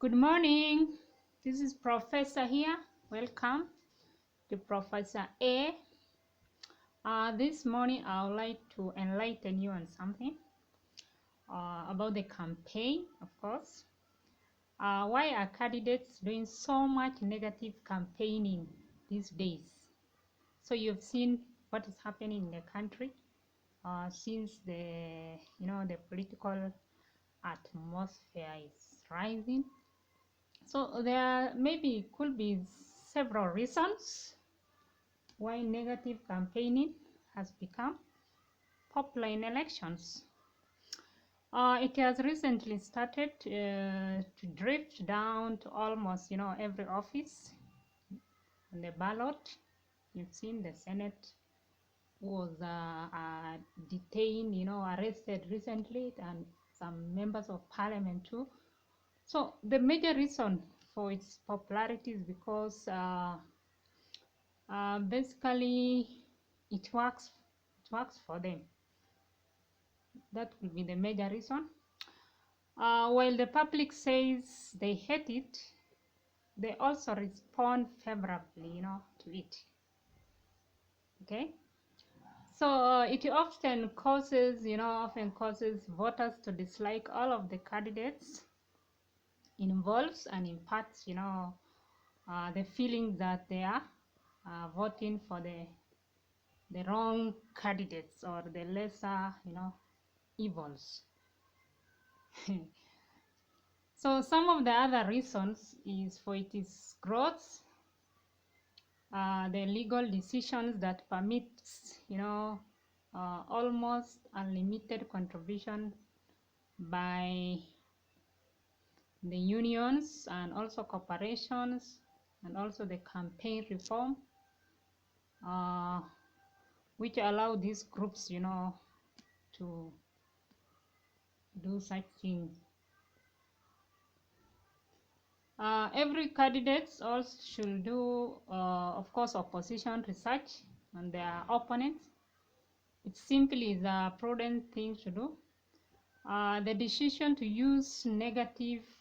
Good morning. This is Professor here. Welcome to Professor A. This morning I would like to enlighten you on something about the campaign, of course. Why are candidates doing so much negative campaigning these days? So you've seen what is happening in the country since the political atmosphere is rising. So there maybe could be several reasons why negative campaigning has become popular in elections. It has recently started to drift down to almost every office on the ballot. You've seen the Senate was detained, arrested recently, and some members of parliament too. So the major reason for its popularity is because basically it works for them. That will be the major reason. While the public says they hate it, they also respond favorably to it. Okay, so it often causes voters to dislike all of the candidates involved, and imparts the feeling that they are voting for the wrong candidates, or the lesser evils. So some of the other reasons is for its growth, the legal decisions that permits almost unlimited contribution by the unions and also corporations, and also the campaign reform, which allow these groups to do such things. Every candidate also should do, of course, opposition research on their opponents. It simply is a prudent thing to do. The decision to use negatives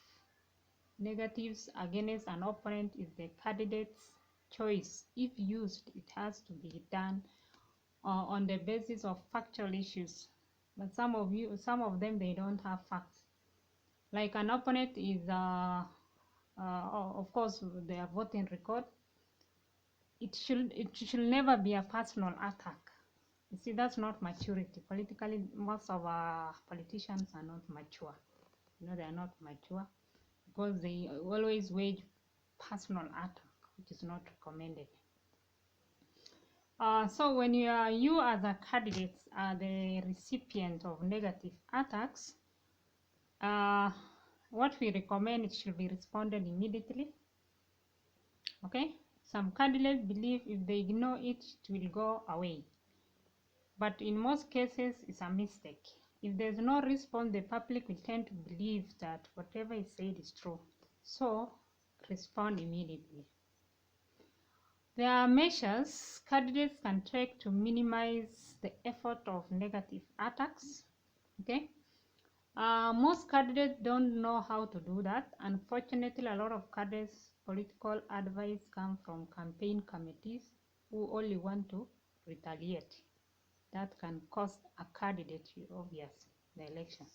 against an opponent is the candidate's choice. If used, it has to be done on the basis of factual issues. But some of them, they don't have facts. Like an opponent is of course, their voting record. It should never be a personal attack. You see, that's not maturity. Politically, most of our politicians are not mature. They are not mature because they always wage personal attack, which is not recommended. So when you as a candidate are the recipient of negative attacks, what we recommend, it should be responded immediately. Okay, some candidates believe if they ignore it, it will go away. But in most cases, it's a mistake. If there's no response, the public will tend to believe that whatever is said is true. So respond immediately. There are measures candidates can take to minimize the effort of negative attacks. Okay. Most candidates don't know how to do that. Unfortunately, a lot of candidates' political advice come from campaign committees who only want to retaliate. That can cost a candidate, obvious, the election.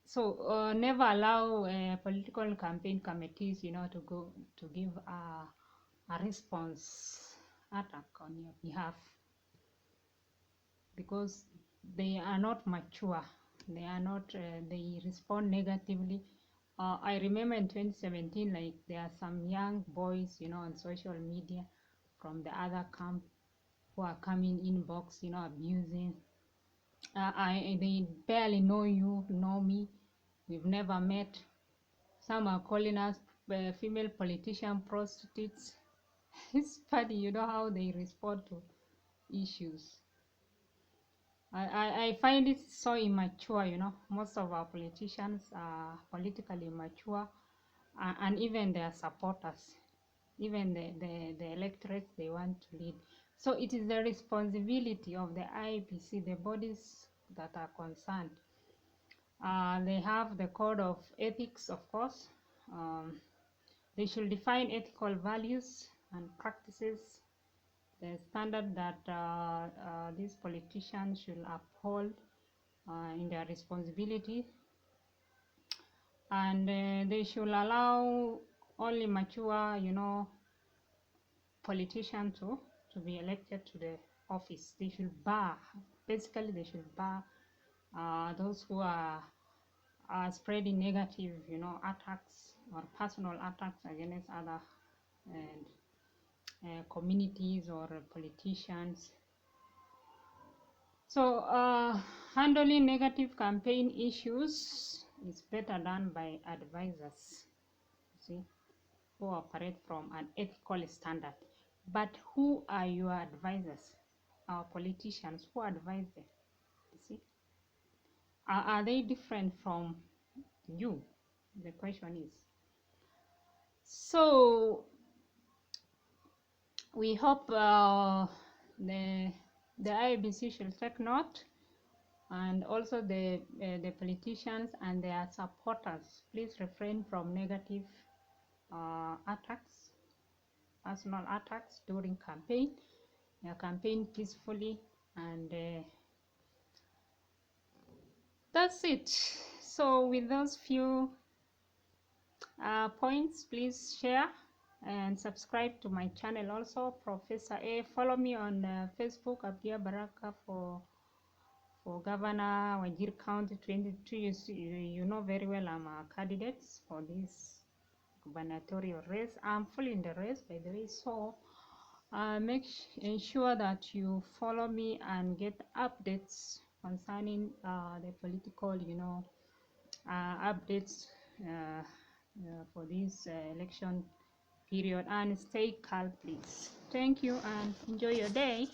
So never allow political campaign committees, to give a response attack on your behalf, because they are not mature. They are not. They respond negatively. I remember in 2017, like there are some young boys, on social media from the other camp who are coming inbox, abusing. They barely know you, know me. We've never met. Some are calling us female politician prostitutes. It's funny, how they respond to issues. I find it so immature, Most of our politicians are politically immature, and even their supporters, even the electorates they want to lead. So it is the responsibility of the IEBC, the bodies that are concerned. They have the code of ethics, of course, They should define ethical values and practices, the standard that these politicians should uphold in their responsibility, and they should allow only mature, politicians to be elected to the office. They should bar, basically, they should bar those who are spreading negative, attacks or personal attacks against other communities or politicians. So handling negative campaign issues is better done by advisors, see, who operate from an ethical standard. But who are your advisors? Our politicians, who advise them? You see, are they different from you? The question is. So we hope the IEBC should take note, and also the politicians and their supporters, please refrain from negative attacks, personal attacks during campaign. Campaign peacefully, and that's it. So with those few points, please share and subscribe to my channel also, Professor A. Follow me on Facebook, Abdia Baraka, for Governor Wajir County 22. You know very well I'm a candidate for this gubernatorial race. I'm fully in the race, by the way, so ensure that you follow me and get updates concerning the political, updates for this election period, and stay calm, please. Thank you and enjoy your day.